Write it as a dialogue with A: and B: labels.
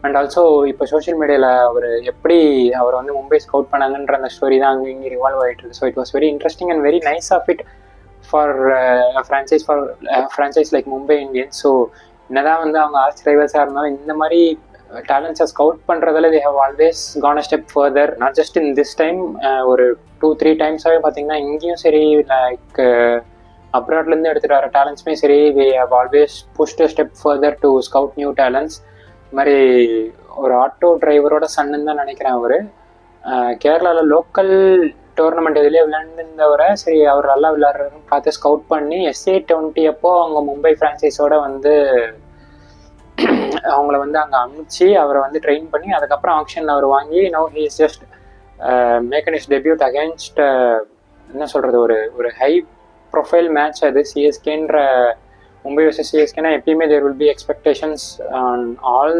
A: And also இப்போ social மீடியாவில் அவர் எப்படி அவர் வந்து மும்பை ஸ்கவுட் பண்ணாங்கன்ற அந்த ஸ்டோரி தான் அங்கே இங்கே ரிவால்வ் ஆகிட்டு இருக்கு. So it was very interesting and very nice of it for franchise like Mumbai Indians. So என்னதான் வந்து அவங்க ஆர்ச் ரைவல்ஸாக இருந்தாலும் இந்த மாதிரி டேலண்ட்ஸை ஸ்கவுட் பண்ணுறதுல they have always gone a step further. Not just in this time, ஒரு 2-3 டைம்ஸாகவே பார்த்தீங்கன்னா இங்கேயும் சரி லைக் அப்ராட்லேருந்து எடுத்துகிட்டு வர டேலண்ட்ஸுமே சரி, they have always pushed a step further to scout new talents. இது மாதிரி ஒரு ஆட்டோ டிரைவரோட சன்னுன்னு தான் நினைக்கிறேன் அவர். கேரளாவில் லோக்கல் டோர்னமெண்ட் எதுலேயே விளையாண்டுருந்தவரை சரி அவர் நல்லா விளையாடுறதுன்னு பார்த்து ஸ்கவுட் பண்ணி SA20 அப்போ அவங்க மும்பை ஃப்ரான்ச்சைஸோட வந்து அவங்கள வந்து அங்கே அனுப்பிச்சு அவரை வந்து ட்ரெயின் பண்ணி அதுக்கப்புறம் ஆக்ஷனில் அவர் வாங்கி now he is just making is debut against என்ன சொல்கிறது ஒரு ஹை ப்ரொஃபைல் மேட்ச் அது சிஎஸ்கேன்ற மும்பை வர்சஸ் சிஎஸ்கேனா எப்பயுமே there will be expectations on all